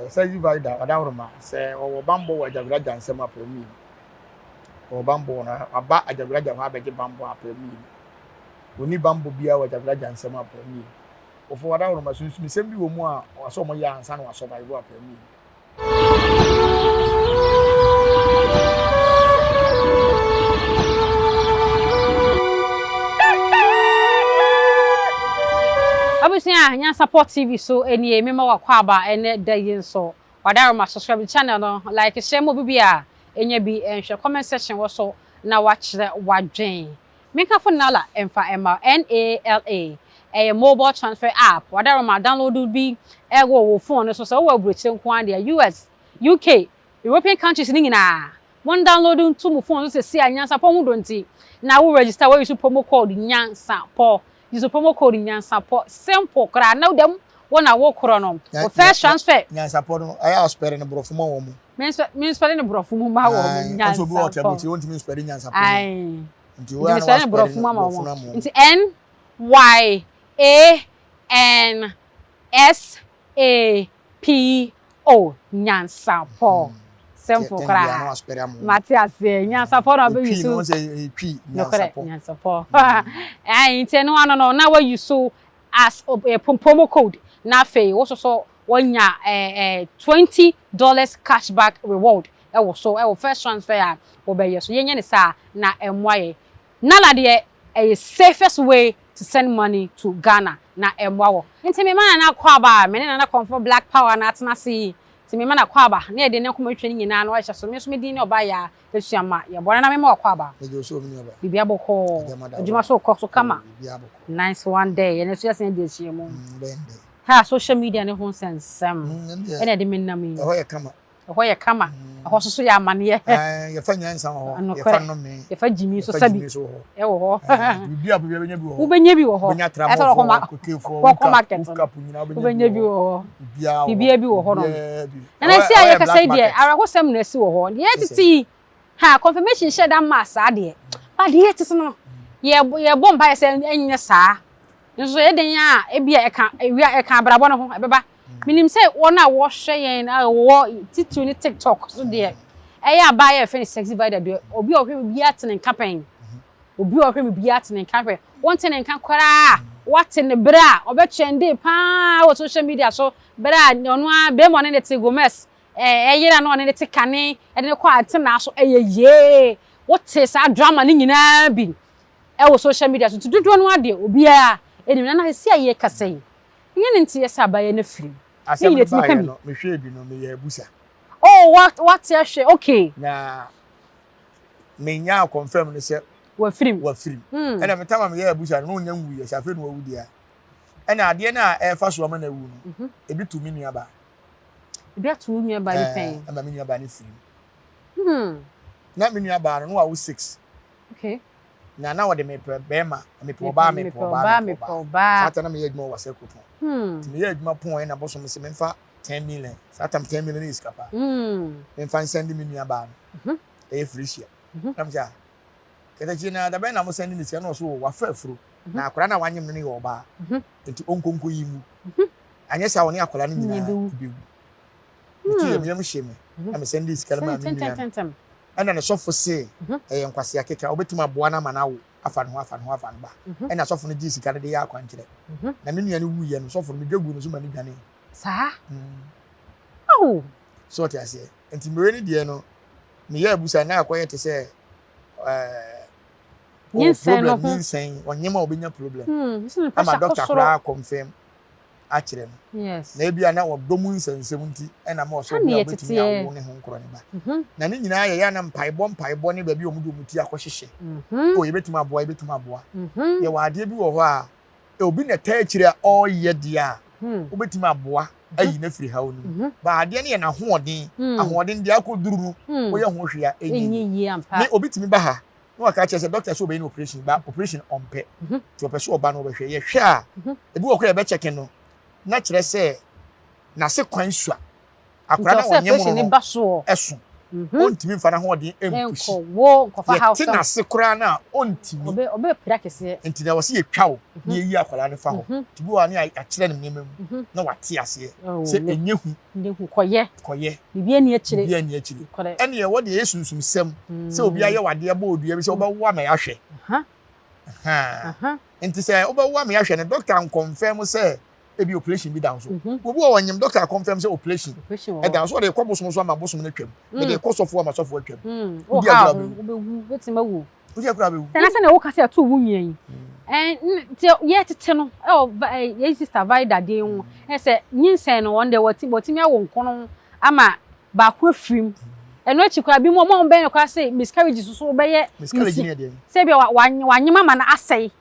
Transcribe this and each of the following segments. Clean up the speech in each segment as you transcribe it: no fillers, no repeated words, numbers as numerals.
say Vida'S adawroma say o bambo wa jagraja nsem apami o bambo na aba ajagraja ho abeje bambo apami oni bambo bia wa jagraja nsem apami ofo adawroma sunsun sem bi wo mu a waso mo ya ansa na waso Bible apami Abusia Nyansapo TV so eni me ma wakwa aba ene dayin so wadaroma subscribe channel no like share mo bibia enya bi enhwe comment section wo so na wachire wadwen meka fo nala emfa ema NALA a mobile transfer app wadaroma download bi ego wo phone so so wo abroche nko ande US UK European countries ni nyina one download to mo phone so se Nyansapo hu donti na wo register wo use promo code Nyansapo. Use promo code Nyansapo. Simple. Kra now them wanna walk on. First transfer. Nyansapo no. I spell in the brofuma woman. Means spelling the brofuma woman. Nyansapo. You want me spelling Nyansapo? Aye. You spelling the brofuma woman. It's NYANSAPO. Nyansapo. Simple. Kra. Matthias Nyansapo na be use. Nyansapo. And no now what you so as a promo code na fe also so one ya $20 cashback reward so first transfer obey so yenye ne sa na emwaye na la de a safest way to send money to Ghana na emwawo nti me man na kwa ba me na confirm black power na atena si ti me man na kwa ba na de ne kuma twani nyina na wa hye so me so me din ne oba ya esuama ya bona na me ma kwa ba bibia boko adwuma so kɔ so kama nice one day and so just dey share mo ha social media ne ho sensem ene de men na me ho ye kama ho so ya amane ye fa nyansa ho ye fa no me ye fa jimi so sabi e wo ho bibia benya bi wo wo benya bi wo ho benya tramo ko market wo benya bi wo ho bibia bi wo ho no na si aye ka say dey ara ko sem na si wo ho ye titi ha confirmation share that mass ade but the it is no ye bomb by say enya saa nso ye den a e bia e ka abrabo no ho ebeba minim say wona wo hwe yen na wo titu ni TikTok so de e ya ba ye finish sexy Vida'S de obi o hwe bia tene campaign obi o hwe bia tene campaign won tene kan kwara what in the bra obe trende pa wo social media so bra ono a be mo ne te gomes yira no ne te kane e de kwa atena so ye what is a drama ni nyina bi wo social media so tududu no ade obi a eni na si aye kasai yen nti yesa baye na firi asem baye no me hwe bi no me ya busa oh what ya hwe okay na me nya confirm ne se wa firi ena me tama me ya busa no nya nwu ye safe no wu dia ena ade na e fa so ma na wu no ebi tu mi nua ba ebi atu nua ba ni pen ama mi nua ba ni firi na mi nua ba no wa wo 6 okay na wo de me bema me po ba sata na me yedmo wa se koto me yedmo pon na boso me se me fa 10 million sata 10 million is kapa me fa send me nua ba no e free share am ja kete jina da be na mo send ni se no so wa fa afuro na akora na wanyem ne yo ba enti onkonko yi mu anya sa woni akora ni nyina bi ti yem sheme na me send this kalma mi nua ena ne sofo se nkwase akeka obetuma boa na mana wo afa no ba ena sofo no ji sika de ya akwankire na me nua ne wu ye no sofo no dwagu no so mani dwane sa so ti ase enti mewe ni de no me ya abusa na akoye te se problem onyema obenya problem ama doctor kra confirm a kire no yes na bia na odomu nsensem nti ena ma so bia betimi awo ne ho nkoro ne ba na ne nyina ya na mpaibɔ ne ba bi omudu muti akohyehe o ye betimi aboa ye wade bi wo ho a obi na ta akire a oyɛ dia obetimi aboa ayi na firi ha onu ba ade ne ye na ahoɔden dia akoduru no wo ye ho hwea enyi ampa me obetimi ba ha no aka che se doctor so be in operation ba operation on pe to person oba no be hwe ye hwe a ebi wo kra be checking no na kire se na se kwan sua akura na wonyem no eso ontimi mfa na ho de empushi wo kofa house tina sekura na ontimi obe prakese enti na wose yetwa wo na yeyi akwala ne fa ho tibi wa ne a kire ne mnema mu na wate ase se enyehu koye bibia ni akire ene ye wo de yesunsum sem se obi aye wade ba odua bi se obawo ma yahwe enti se obawo ma yahwe ne doctor confirm se ebi operation bi down so obi wo wanyem doctor confirm say operation e down so dey kobosom so ama bosom na twam e dey kosofo ama sofo atwam o ha obewu wetima wu o je kura be wu tana se na wo kase ato wu nwan ye tete no ye sister Vida dey hu e se nyinsen no won dey watimi awo nkono ama ba ko afrim eno achi kura bi mo be no kwa say miscarriage so be ye miscarriage ne dey se bi wanyema ma na asai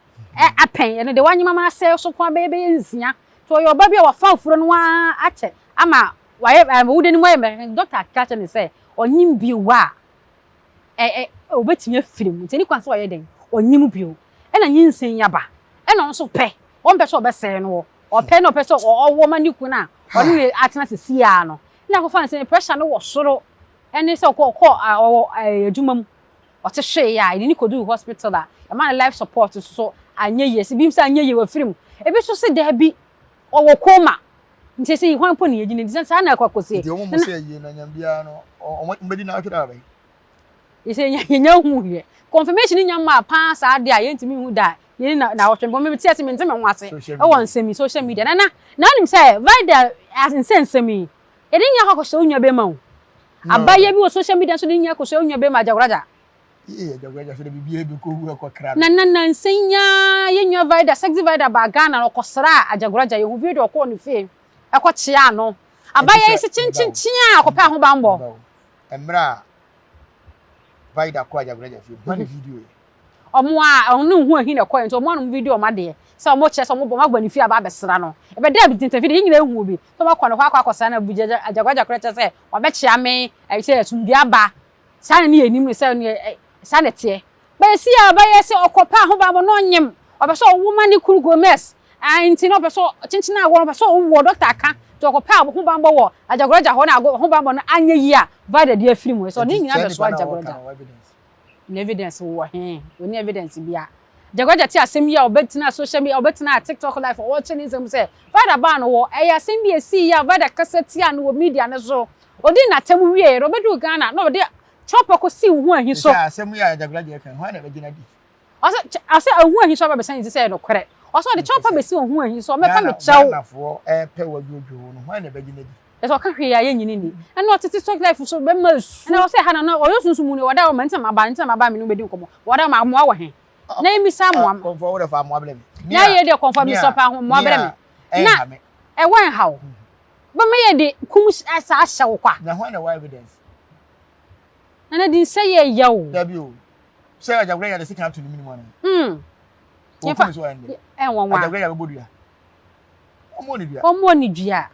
apen eno de wanyema ma na asai so kwa be nsia so your baby wa fanfuro no ache ama waye wude ni moye me doctor catch me say onyim bi wa obetimi afirim nteni kwan so waye den onyim bi o e na nyinsen yaba e na nso pe won pe so obese no o pe no pe so owo maniku na oni atena sesia no na ko fan say pressure no wo soro eni so ko adwuma mu o te hwe ya ni kodu hospital da e ma life support so anye yes bi msa anye ye wa firim e bi so se da bi owo koma nti se hwan po ne yegine di sa na akwakosie di omo se ye na nyambia no o mbedi na atweda bai ise nya hu ye confirmation nya ma pa sa de a ye ntimi hu da ye na wotwe bo me tie se me ntime nwase e won nsemi social media na nim se Vida as insensemi e de nya akwakosie onwa be ma o abaye bi wo social media so de nya akwakosie onwa be ma jagoraja jagoraja so de bibie be ko hu akokra na nsenya ye nwa Vida sexy Vida ba Ghana no kosra ajagoraja ye hu video ko no fe ekochia no abaye ise chinchin akopa ho bambo emra Vida ko ajagoraja fe ma video omo a onu hu ahi na ko nto omo no video ma de se omo che se omo bo magba ni fi aba besra no e be da bi tinta video nyina hu obi to ba kwa no akwa na buja ajagoraja ko che se obe chia me e se atumbi aba sa ne enim ne se ne sa ne tie ba si abaye se okopa ho bambo no nyem obe so woman ni kuru gomes anti no be so chinchina agwo no be so wo doctor aka to okopa ho bambo wo ajagoraja ho na agwo ho bambo no anya yi a Vida de afrim so ni nyina be so ajagoraja evidence wo he oni evidence bia jagoraja ti asem ya obetina social media obetina TikTok live watching them say Vida ba no wo e ya sem bia si ya Vida kaseti a no wo media ne so odi na tem wie robedu Ghana no de chopper ko si hu ahi so asem ya jagoraja kan ho na be gina di ase ahu ahi so ba be san say no kore oso de chopper be si hu ahi so me pa me chaw na fo pe wa dwojo no ho na be gina di eso ka hwe ya nyini ni eno TikTok live so be masu na o say ha na o sunsumu ni wada o mantam aba me no be di nkomo wada ma amoa wo he na emi sa amoa konfo wo fa amoa bele me na ye de konfo mi so pa ho amoa bele me na e wan hawo ba me ye de kum asa ahya wo kwa na ho na wa evidence na di say ye yawo da bi o say ajagoraja de second to the minimum yefa won wa ajagoraja be bodua omo ni dua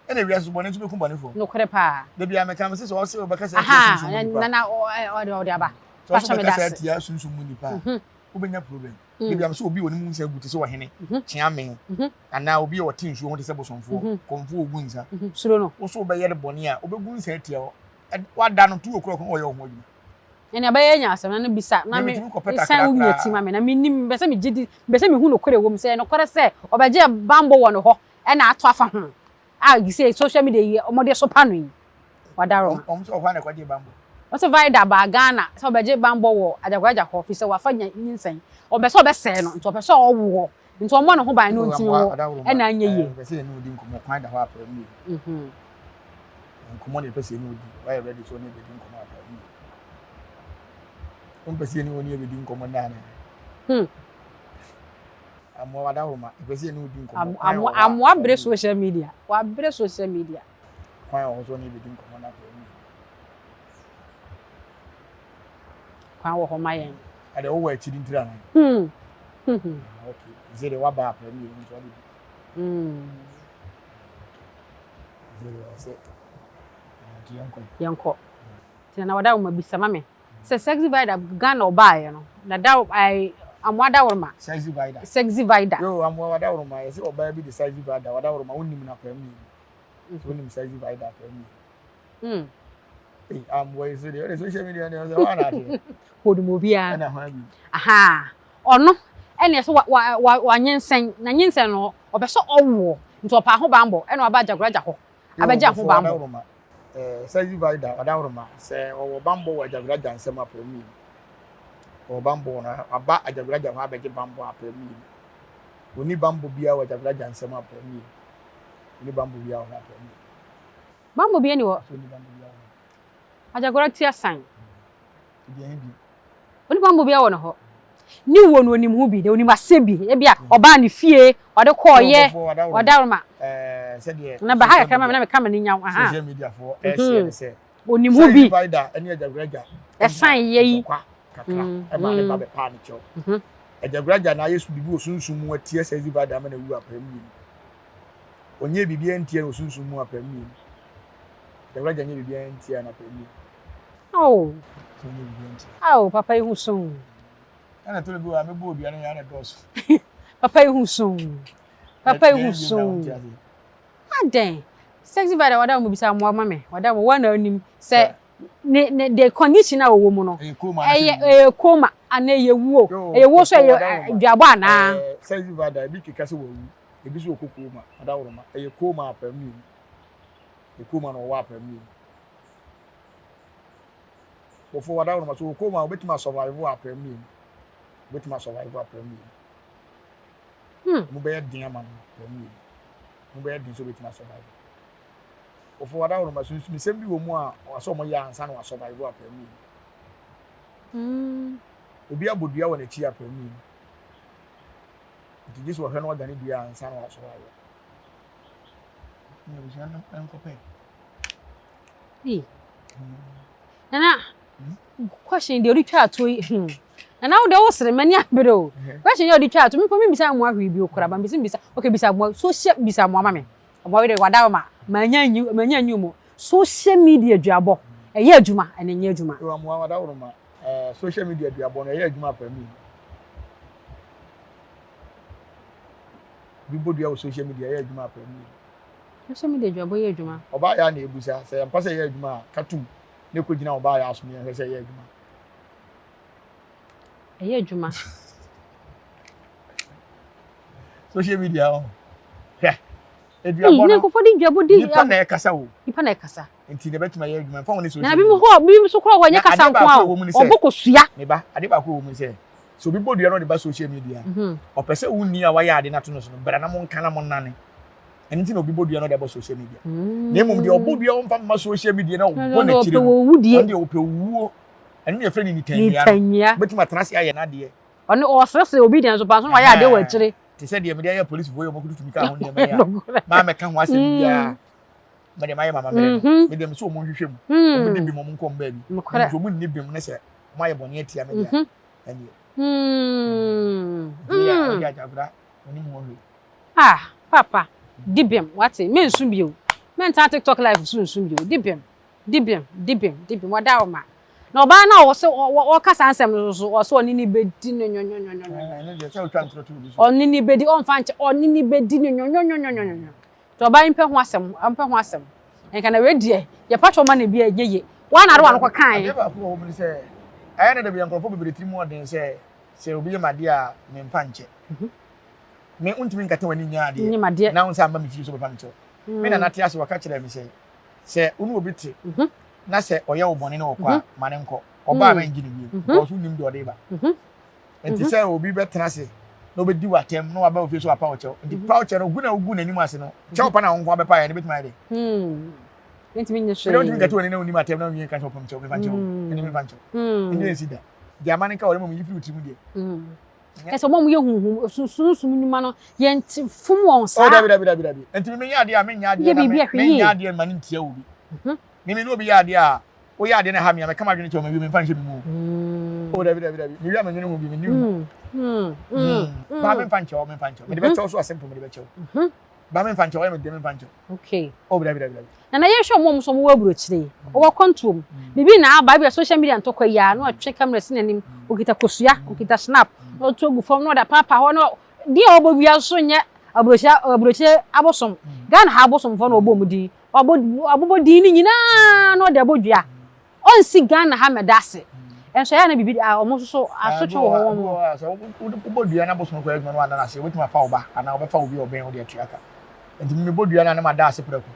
ene wiase bone ntu be kun bone fo no kore pa da bia me kan se so o be ka se na o de aba pa cha me da se ya sunsun mu ni pa wo benya problem da bia me so obi woni mu nsa guti se wo hene chia me ana obi o tin nsu ho de se bosonfo konfo ogu nsa suro no wo so be ye de bone a obegu nsa tia wa da no tu okro ko o ye ho adwuma ene abaye nya asem na bisa na me san wu yeti ma me na me nim be se me gidi be se me hu no kore wo me se no kore se obeje bambo wo no ho e na ato afa ho you say social media ye omode so panu yi wadaro so hwa na kwade bambo o so Vida ba Ghana so obeje bambo wo ajagoraja ho fi se wa fa nyinsen obe so be se no nto obe so owo nto omo no ho ban no ntimi wo e na anya ye be se ne odi nkomo kwan da ho apa mi nkomo ne pese ne odi why ready so ne be di nkomo apa mi pese ne oni e be di nkomo na na amwa wadahoma pese ne odi nkomo amwa bre social media wa bre social media kwan o so ne be di nkomo na apa mi kwan wo ho mayen ade wo wa chiri ntira na okay zere wa ba apa mi nso ade zere ase yanko tina wadahoma bisama me se sexy Vida Ghana obaye no na da amwa da worma sexy Vida yo amwa wada worma yesi obaye bi de sexy Vida wada worma wonnim na pa mi wonnim sexy Vida pa mi am way so the social media no so ana ate Hodumo bia na ho abi aha ono ene so wa nyensen na nyensen no obeso owo nti opa ho bambo ene oba jaguraja ho abaja ho bambo say Vida'S adawroma say owo bambo wa jaguraja nsem apami o bambo na aba ajaguraja ho abeje bambo apami oni bambo bia wa jaguraja nsem apami oni bambo bia wa apami bambo bia ni wo ajagura tia san oni bambo bia wo no ho ni wo no onim hu bi de onim asebi e bia oba ne fie ode koye odawroma se de na ba ha kama na me kama ni nyaw aha social media for se onim hu bi Vida'S ene ajaguraja san yeyi kakra e ma ne ba be pa ne cho ajaguraja na yesu bibi osunsun mu atie se Vida'S ma na wu apami onye bibi entie osunsun mu apami ajaguraja nye bibi entie na apami papa ihu so ana tole bi wa me bo bia na ya na doso papa ihu so aden sexy Vida'S wada mo bisa mo amame wada mo wana anim se ne the condition a wo mu no koma ana yewu yewu so dwabo ana sexy Vida'S bi kika se wo ebi so okokoma adawroma koma apami koma no wa apami before wada so koma obetima survive apami obetima survive apami mo be din ama no apami mo be din so obetima survive before wada so mi sembi wo mu a so mo ya ansa no survive apami obi abodua wo na chi apami it just wa hano dani bia ansa no survive ni bi jana enkope Nana, question the retreat to and now there was many abro. Question your retreat to me for me bisa mo ahwe bi okura ba bisa okay bisa mo social bisa mo mama me. Obo we wada ma manya nyu mo social media duabo eye adwuma ene nya adwuma. Wa mo wada ma social media duabo no eye adwuma pa mi. Bi bodu social media eye adwuma pa mi. Social media duabo eye adwuma. Oba ya na ebusa se mpa se eye adwuma katum ne ko gina oba ya asome se eye adwuma. Eye adwuma. Social media o. Eduabo no. Ne ko fodi duabo di. Ipa na e kasa wo. Ipa na e kasa. Enti ne betuma eye adwuma fa woni social. Na bi mi so kro wo nya kasa nko a. Oboko sua. Ne ba ade ba ko wo mu se. So bi bodu no de ba social media. Opese wonni a wa ya ade na to no so no bra na mo nka na mo nane. Enti no bi bodu no de ba social media. Na emum de obodu o mfa ma social media na wo na kire. Onde o pe wuo. Enu ye friend ni tanya. Betuma trans ya na de. Ono o sese obedience pa so wa ya ade wa kire. Te say de me dey police boy o mo kudu tumi ka ho de me ya. Ma me ka ho asem bia. Me de my mama me dem so mo hwehwem. O bi bi mo nko mba bi. So mo ni bi mo ne se mo aye bone atia me ya. Eni. Ya ya jabra. Oni mo hwe. Papa. Dibem what me nsu bio me nta TikTok live nsu bio dibem wada ma na oba na wo se wo kasa ansem so wo so oni ni bedi oni ni bedi on fanche oni ni bedi to oba impe ho asem enka na we die ye patcho ma na bia yeye wa na ro an ko kan e ba ko mo se aye na de bi enko fo bibiri timu odin se obi ye made a me mfanche me untimi nkata wani nyaade na unsa amba me fi so be pancho me na nate ase waka kire me se unu obi te na se oye wo bone na okwa mane nko oba ma ngini bi ko so nim de ode ba enti se obi betena se no be di watem no aba ofi so apa oche enti pa oche no gu na nim ase no che pa na nko abepa ya ne betima ide enti me nyeshe me untimi nkata wani na uni matem na uni kan so pamcho me pancho eni me pancho eni esida di amane ka ore mo yifi utimu de eso mo ye huhu sunsun nyuma no ye nti fum won sa dabi enti me nya ade a me nya ade ma ntia obi me no obi ya ade a o ya ade na ha me me kama dwene che o ma bi me fa nhye bi mu dabi me wi amanyene hu bi me ni ba me fa nche me de be che so asempo me de be che ba me fa nche o me de me fa nche okay dabi na ye hwe mo so mo waburo kire o wa control bibi na aba bi social media ntokwa ya no atwe camera sinanim okita kosua okita snap no to gu fom no da papa ho no di obobia so nye abroche abosom gan ha abosom fo no obomudi obodi ni nyina no da bodua on si Ghana ha medase enso ya na bibi omo so asotwe wo mo so ubodua na boso ko egno no ana na se wetima fa oba ana obefa obi oben wo de atuaka enti me bodua na ma da se preku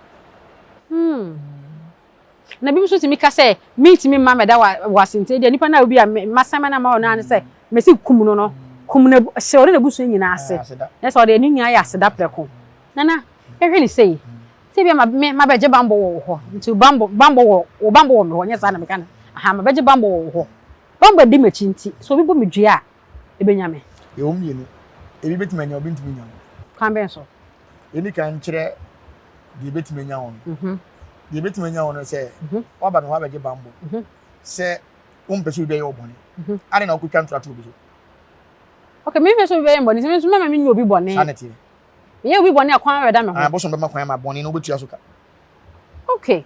na bibi so timi ka se meet me ma meda wasinte de nipa na obi a masama na ma ona ne se mesi kum no kum na se ore na buso nyina ase na se ore ni nya ya se da preku nana ehwe ni sei se bia ma beje bambo wo ho nti bambo wo me ho nya sa na me kana aha ma beje bambo wo ho bambo di mechi nti so obi bo medua ebenya me e o mienu ebi betimanya obi ntiminya kan ben so eni kan kire di betimanya won di betimanya won se waba no beje bambo se umpesu de yo boni ani na okutwa ntra to bi so okay me peso be boni se me so mama me nyi obi boni sanity ye obi boni akwan weda me ho boso be makwan ma boni no obetua so ka okay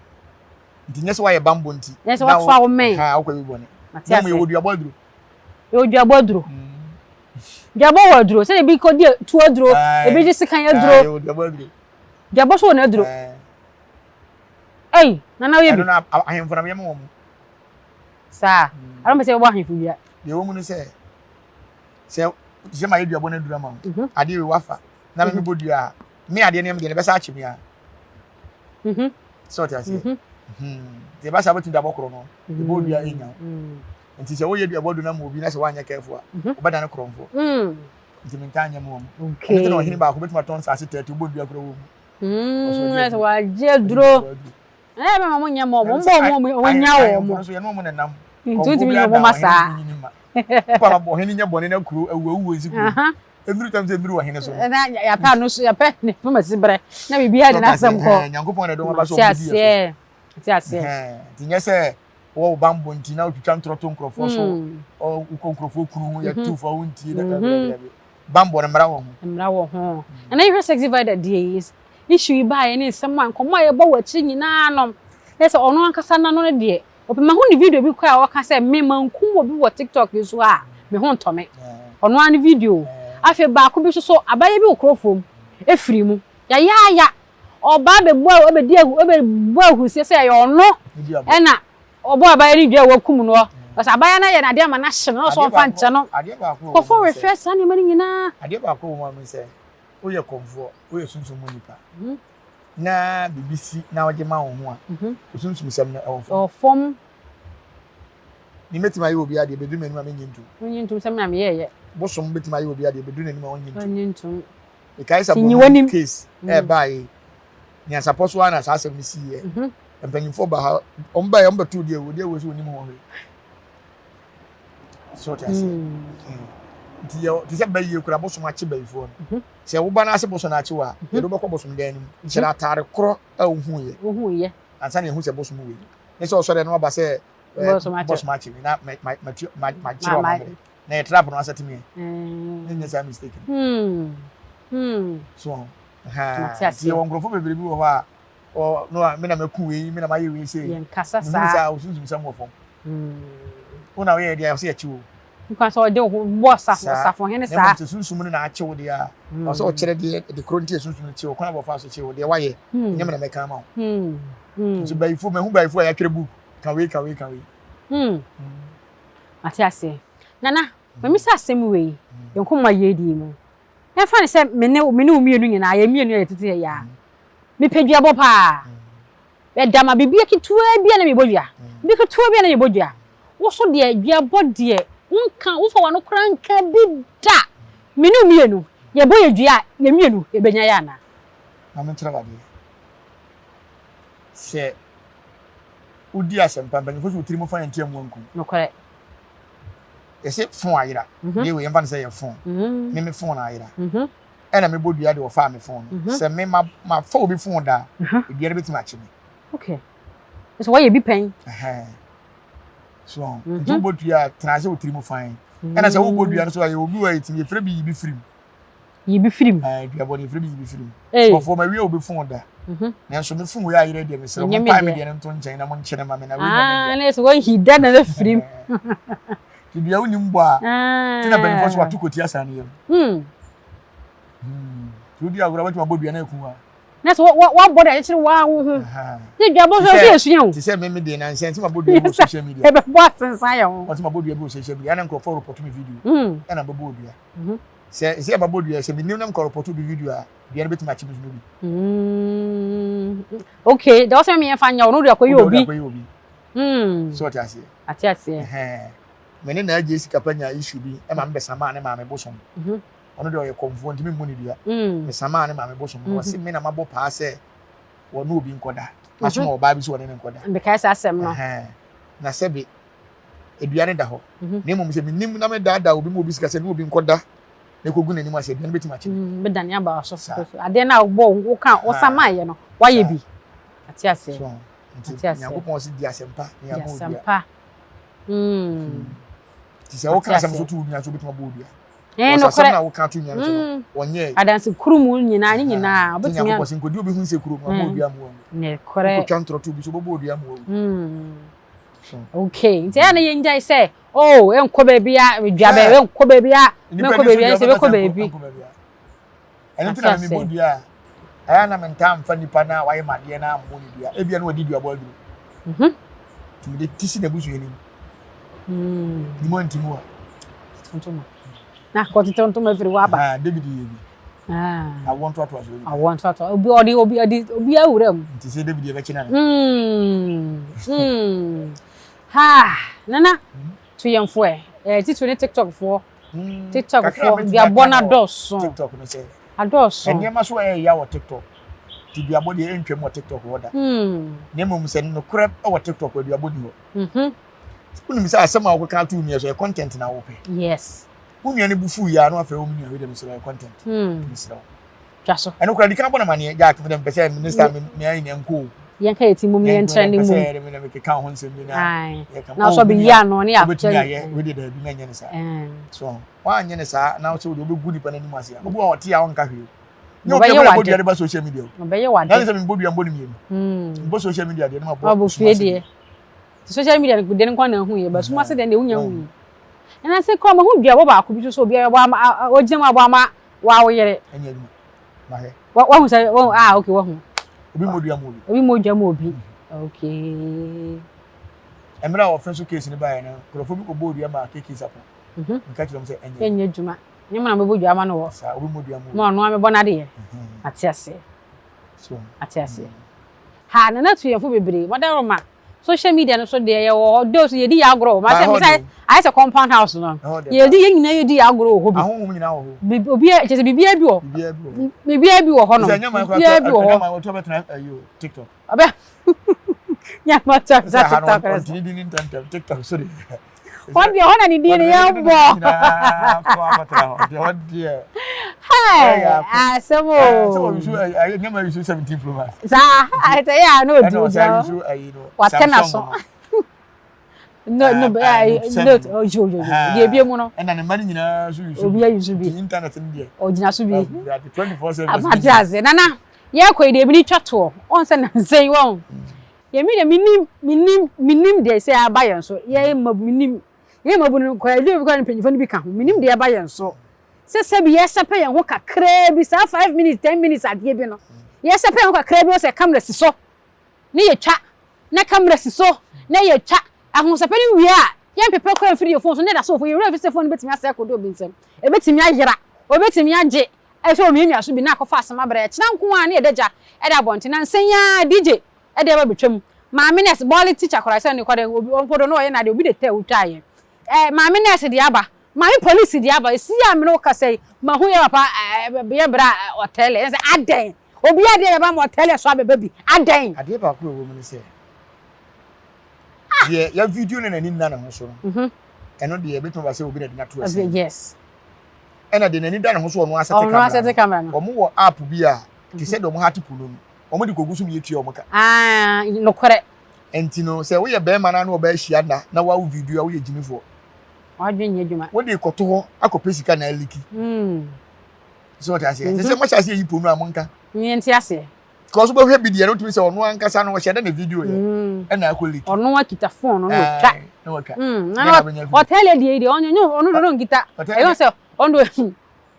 nti nyese wa ye bambo nti nyese wa twa wo men ha akwa bi boni na me wodua boduro wodua boduro Jabo wadro se bi ko die tu adro e bi jisi kan adro jabo so na adro ei nana we bi na ahemfo na me mo sa ara me se wo ahemfo bia de wo mu ni se je ma yedua bo na dura ma ade we wafa na me bodua me ade ne me de be sa achi me a so ti ase de ba sa botu da bokoro no e bodua enya nti se wo yedua bodu na mo bi na se wanya careful a obada na kromfo nti me kan nya mo okay nti no hini ba ko betuma ton sa ase 30 bodua kro wo na se wa je dro mama mo nya mo nya wo mo so ye no mo na nam nti mi yo mo masa papa bo hini nya bone na kru awu nsi kru enduru tam se enduru wa hini so na ya pa no so ya pa ne fuma sibre na bibi ade na asem ko nyankopon na do ma ba so ti ase ti nya se wo bambo nti na otwitwa ntroto nkrofo so o nkrofo kuru ya tufo wonti na bambo na mra wo ho and I sexy vibe days issue ba ye ne nsem ankomo ye bo wachi nyina anom na se ono ankasa na no ne de opema ho ni video bi kwa a waka se me mankum obi wo TikTok so a me ho ntome ono an video afi ba ko bi so abaye bi okrofom efiri mu ya oba be bo obedi ahu se ye ono ena obo abaye ni dwa wakum no bas abaye na ye na de ma na hye no so fa nche no ko for refresh ani mani nyina ade ba ko mo am se o ye komfo o ye sunsun mu nipa na BBC na oje ma wo ho a o sunsun sem na o fom ni metima ye obi ade bedu mani ma nyintu sem na me ye bosom betima ye obi ade bedu nani ma nyintu e kai sa case e bai Nyansapo so ana sa asem ni si ye empanyimfo ba ha omba ye ombatu de wo so onim ho so tasi ti yo ti se bayi kura bosom achi bayifo no se wo ba na ase bosom na achi wa ye do beko bosom dan nim nchira atare kro a ohu ye ansa na ehu se bosom we ne se osore no ba se bosom achi na ma chiro ma na trap no asati me ne sa mistake so ti won grofo bebre bi wo ha o no me na meku we me na ma ye we se yen kasa sa o sunsun sam wo fom una we dia o se achi wo nkan so de bo safo hene sa ne sunsun na achi wo dia o so o kire de kronti sunsun chi wo kwana bo fa so chi wo de wa ye ne me na me kan ma so bayifo me hu bayifo ya kire bu kan we ati ase nana mami sa asem we yenko ma ye di mu e fa ne se me ne umienu nyina ya mienu ya tete ya me pedua bo pa be dama bibia kitua bia na me bodua bi kitua bia na me bodua wo so de adua bo de nka wo fa wano kranka bi da me ne umienu ye bo ye dua ye mienu e benya ya na na me tira ba de se udi asempa ban fo so tiri mo fa ntia mu anku no kore ese fon ayira de we yemfa say ye fon me fon ayira ena me bodua de wo fa me fon se me ma fa obi fon da e bia betima achi me okay so why you be pen so do bodua transe wo tiri mo fan ena se wo bodua so aye obi wa etimi efre bi yibi firim dua body efre bi yibi firim so for my we obi fon da na so me fon we ayira de me se mo pa me de nto nchen na mo nchene ma me na we na na so when he done na firim bia woni mbo a tina benefo so atukoti asane yam tudi agora wati mabodua na eku a That's what body actually wow. You get both of you. To say me dey na nse ma bodu ebo social media. E be boss nsan ya ho. What ma bodu ebo social media. Na nko for report me video. Na ba bodu ya. Se ba bodu ya se me nim na nko report bi video a bia na betima chi business bi. Okay, there was me fa nya ono do akoyi obi. So what I say. Ati. Me ne na aje sika panya issue bi e ma mbe sama na ma me bosom. Ono de o ye confront me money bia. Me sama na ma me bosom. O se me na mabo pa se wo no obi nkoda. Asoma o ba bi so wo ne nkoda. Because asem no. Na sebe eduane da ho. Na emom se me nim na me da obi mo obi sika se no obi nkoda. Na kogu na nim ase eduane betima chi. Be dan ya ba so. Ade na wo wo kan wo sama ye no. Wa ye bi. Ati ase. Nyankopon si di asempa. Ni asempa. Ti se wo kan asem so tu nya so betima bo obi. No kore na wo kan tu nya so wonye adanse kurumu nyina ni nyina obetumi ya ko sin ko di obi hu se kurumu bo obi amu ne kore ko twantro tu bi so bo obi amu okay nti ya na ye njai se oh enko baabi a medua ba enko baabi a menko baabi a se beko baabi ene tuna mi bodu a aya na mentam fa nipa na waye made na ambo ni dua ebia na wadi dua bo aduru tumi de tisi na busu yeni ni mo ntimo a ntimo na ko titonto ma firi wa ba David yebi I want to atwa I want to atwa obi awuram nti se David ye be kina ha nana to yemfo titu ne TikTok fo dia bona doso TikTok no se adoso enema so ya wo TikTok ti dia body entwem wo TikTok woda nemum se no crap wo TikTok wo dia body ho kunimi se asema wo ka tu mi so content na wo pe yes unya ne bufu ya no afa wo mi we dem so content misra twaso eno kura dika bona mane jack me dem pese minister me ayi nko yen ka yeti mum yen trending mum pese me me ka ho nsem na so bi ya no ne actually we dey da bi menye ne sa so wa anye ne sa na so do be gu nipa na ni mase obu a wote ya won ka hwe no be ye body ba social media no be ye wade na se me bodu ambo ni mi bo social media de na bo fie de social media de nkwa na hu ye ba suma se de ne unya hu and I say come who dua ba ko bi so obi o jema ba ma wa wo yere anya dum ma he wa hu say okay wa hu obi modua mo obi okay emra wo fenso case ni ba ya na krofo bi ko bodua ma keke sapo nka chiro mo say anya djuma ni ma bo dua ma no wo sa obi modua mo no no me bona de atiase so atiase ha na tu ye fo bebre wada ma social media no so de ye wo do so ye di agro ma say I say compound house no ye di ye nyina ye di agro ho bi ahon nyina ho obi e chese bibia bi wo bibia bi wo ho no bibia bi wo ho ma wo to betra ayo TikTok abe nya ma ta TikTok TikTok sorry what be hona ni di ne ya bo ko abatra ho de what dear hey asemo so you should I never use 17 Pro Max sa I say ya no do so I know what can so no yo de bia mu no and na mani nyina so use obi use bi internet ndi o jina so bi 24/7 abatiaze nana ye ko de bi ni twato on se na sei won ye mi de minim de se abayen so ye minim ye mabu no ko de bi ko mpanyifo ni bi ka ho minim de abayen so se bi ye sepe ye ho kakra bi sa 5 minutes 10 minutes ade bi no ye sepe ye ho kakra bi o se camera si so ni ye twa na camera si so na ye twa ahun sepe ni wi a ye pepe ko afiri yo phone so ne da so fo ye refi se phone betimi asa ko do bi nsem e betimi ayira o betimi age e so mi so bi na akofa asama bra ye kina nko a na ye daja e da bonte na nsenya DJ e de ba betwam maame nurse ball teacher kora se ne kwade obi onpodo no ye na de obi de ta utwa ye maame nurse de aba maame police de aba si ya me no ka sei ma hu ye papa ye bra hotel e se aden obi ade ye ba mo hotel so abeba bi aden ade ba ko wo mu ne se ya video ne nani na ho so no eno de ye beto ba se obi na de na to ase yes ena de nani da na ho so no asete camera no omo wo app bi a ti se de omo hati puno no omo de kogu so mi etua omo ka no kore entino se wo ye be ma na no oba hia na wa wo video a wo ye jimifo wadwen ye djuma wo de koto ho akopesika na aliki so what I say se mo chase yi ponu amonka ni enti ase cause bo hwe bidie no tumi se ono ankasa no wo hye da na video ye na akoliki ono akita phone no twa no waka hotel de de onyo ono do ngita e go se ondo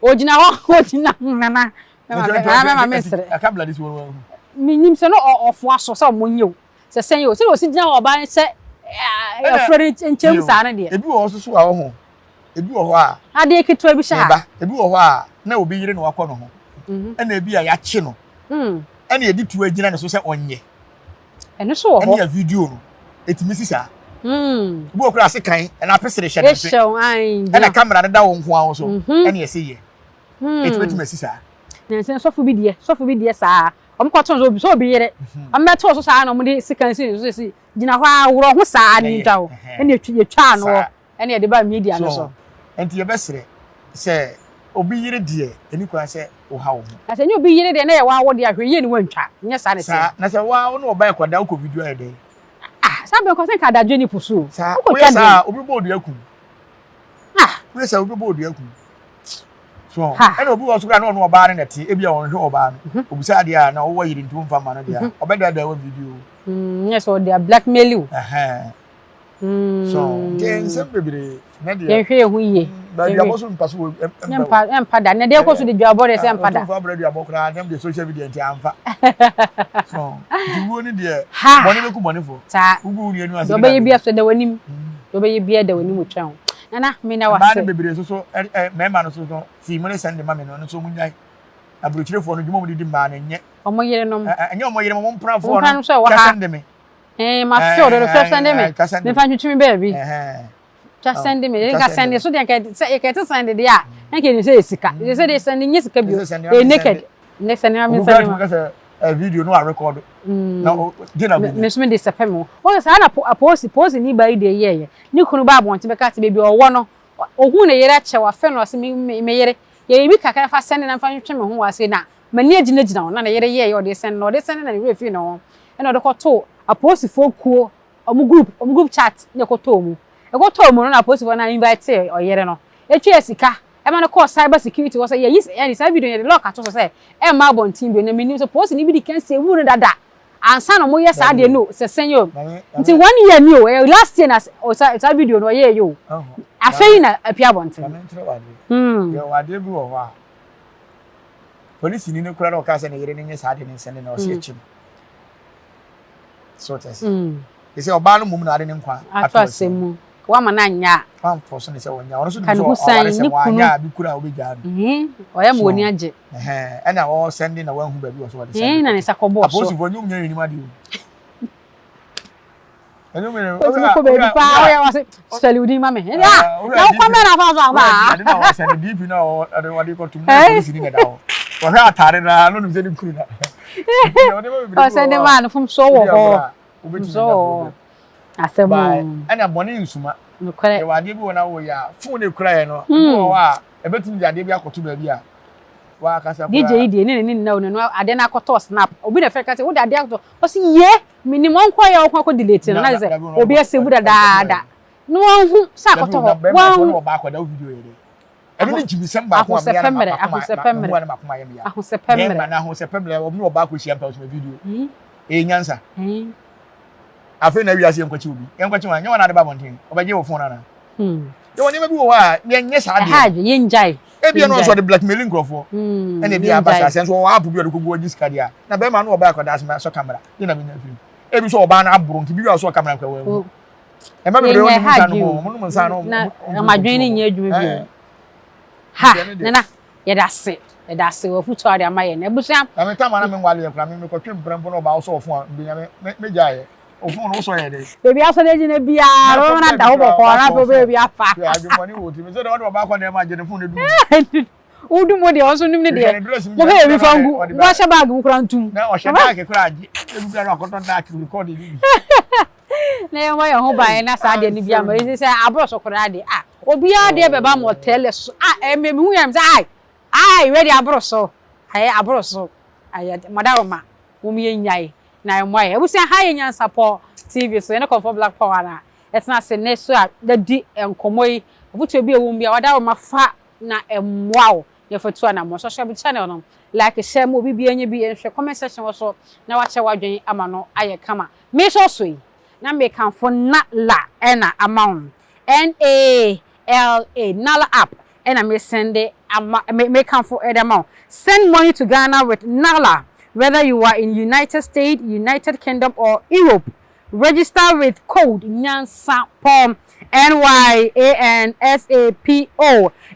ojina ho nana Mama mesre. Aka blood this one. Minim se no ofo aso se omonyo. Se sen yo. Se o si gina oba se afrere enchem sa na de. Ebi wo so so a wo ho. Ebi wo ho a. Ade keto bi sha. Eba, ebi wo ho a na obi yire no wakọ no ho. Na ebi a ya che no. Na edi tu agina ne so se onye. Eno so wo ho. Na video no. Etimi sisa. Ebi wo kura se kan na apesere hye de. Ehyo an. Na camera ne da wo nko a wo so. Na ese ye. Etimi sisa. Nyansen sofo bi die saa. Omkoton zo bi so bi yire. Ammeto so saa na omde sikan si gina ho a woro ho saa ni ntawo. Na etwa no. Na e de ba media no so. Enti ye besere se obi yire die eni kwa se wo ha wo. Ase nyi obi yire de na ye wa wo de ahwe ye ni wantwa. Nya saa ne se. Na se wa wo no oba ekoda ko video e de. Sabe ko se ka da jeni pusu. Ko sa obi bo de akun. Ko sa obi bo de akun. So, and obi was going on oba na ti ebia won hwe oba no. Obusa ade a na wo yiri ntum fa ma no dia. Obeda da video. Yes, so they are blackmail you. So, den sem bebre na dia. Yen hwe hu ye. Ba dia bo so mpaso empada na de ko so de dwabo de se empada. Fa bra dia bokra dem de social media nti amfa. So, diwo ni de boni be ku boni fo. Ta. Ugu ni anu ase. Do be ye bia so da wanim. Do be ye bia da wanim twɛn. Nana me na wase. Ba na bebre so mema no so ti mo ne send ma me no so munyai. Abrochirefo no dwuma mu di ma na nye. Omo yere nom. Enye omo yere mo mprafo no. Ka send me. Ma feel do send me. Me fa twitwi me baby. Ka send me. Ka send so de ka send de ya. Enke ni say sika. They say they send ni sika bio. Naked. Next send me send a video no a record. No, dinner me so me de sepemo. O say na post ni ba ide ye. Ni kunu ba abonte be ka te baby owo no. Ohu na yere ache wa fe no ase me yere. Ye bi kaka fa send na fa twetwe me ho wase na. Mani agina na na yere ye o de send no. De send na we fi no. E no de ko to apost fo kuo omu group chat ne ko to mu. E ko to mu no na apost fo na invite o yere no. Etwe asika e ma no call cyber security was say yes and this video ye lock ato so say e ma bontin bi na meni so post ni bi di kan say wu no dada ansa no mo yes ade no se senyo nti 1 year ni o last year na o sa video no ye yo afei na Appiah bontin ye wade bi wo ha police ni no kura no ka say na yere ni yes ade ni sende na o se achim so test e say oba no mum na ade ni nkwa ato asemu wa mana nya pam force ni se wonya ono so ni so o anya bi kura obegya no oya mo ni age na o sending na wan hu ba bi o so wade send na ni sakobo so aposi fo nyum nya ni ma de enu me ko be di pa oya wa se saludi ma me na ko me na fa so ba na o send deep na o wade ko tum na police ni na da o ha atare na no ni se ni kuru na o send man from so wo ho so asemu ana boni nsuma nokore e wade bi wona wo ya phone e kura ye no wo wa e betum jade bi akoto ba bi a wa kasa DJ ide ni na no ade na akoto snap obi na feka say wo ade akoto o si ye minimum kwa ya okwa ko delete no na say obi asebu da no hu sa akoto ho wa wo ba akoda video ye e bi ni jimisem ba ko amia na ahosepemre na ahosepemre obi no ba ko hia pa so video e nyansa afi na wiase enkochi obi enkochi wan nyawa na de ba bonten obaje wo phone na ye woni be bi wo ha ye nye sa de ha ye njai e bi no so de blackmailing crofo ene bi abasa sense wo apu bi o de kogu oji skadia na be ma no oba akoda asma so camera ye na bi na film e bi so oba na aburo nti bi wa so camera kwa wa e ma be de woni nsa no mo nsa no amadwen ni nya adwuma bi ha nana ye da se wo futu ade amaye na ebusia na me tama na me ngwale ye kra me ko twem prempo no ba so fo bi nya me jaye o fun no so ye de baby aso de jine bia ro na da wo boko na po baby afa ya ajumoni wo ti me se de wo ba kwa na ma jene fun de du udu mo de onso nim ne de mo be bi fangu wa sha bag mu kura ntum na o sha bag kura aje e bi kura ko ton da ki record ni na ye mo ye ho ba na sa de ni bia ma e se abro so kura de obi a de be ba mo tele so me hu yam say ai ready abro so ay madawma wo mi nyai na emwaye ebusia ha ye Nyansapo TV so ye na confirm black power na etna se ne so a da di enkomoyi obutu bi ewu bia wadawma fa na emwao ye fatu na mo social channel no like share mo bibia nya bi enhwe comment section wo so na wache wadwen ama no aye kama me so so yi na me kan fo na la na amount NALA nala app ena me send make come for Edamount. Send money to Ghana with Nala, whether you are in United States, United Kingdom, or Europe. Register with code Nyansapo NYANSAPO,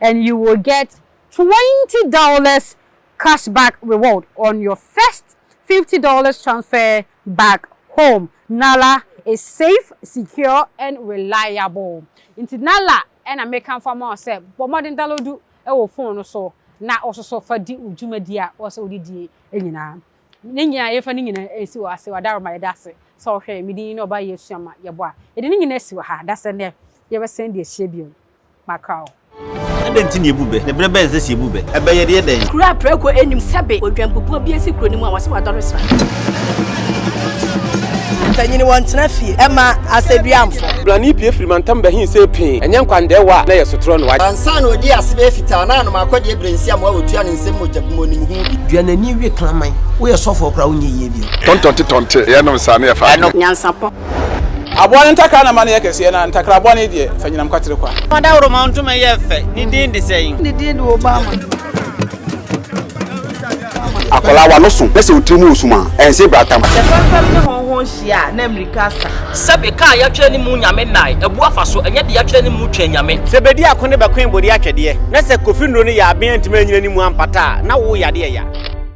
and you will get $20 cashback reward on your first $50 transfer back home. Nala is safe, secure, and reliable. Into Nala, and I make come for more say, but more than download a phone so now also so for the Ujumedia also the Enina. Ninya, if any is you are so my that's it. So, hey, me didn't know by your shama, your boy. It didn't even you had that's a name. You ever send your shibby, my cow. I didn't think you bube, the bread is this bube. I bet you did. Crap, Prego, and Sabe, or Jampo, be a secret, was what dollars. Anyone snaffy, Emma, I said, Blani P. Freemantam, he said, pain, and young Quandera, they are Sutron white. And son, or dear Sibefitana, my quadri brings some more to an same with morning. You are a new reclaiming. We are so for crowning you. Tonto, Yano Sania, I know Nyansapo. I want to take on a money and Takraboni, Fenam Quatriqua. What out of Mount to my effect? He did the same. They did Obama. Akola wanoso pese utrimu usuma ense bratam The family hon hia na Amerikasa Sabe ka ya twa ni mu nyame nai ebu afa so enye de ya twa ni mu twa nyame sebedi akone bakwen bodi atwede na se kofi nro ni ya aben ntime nyina ni mu ampata na wo yade ya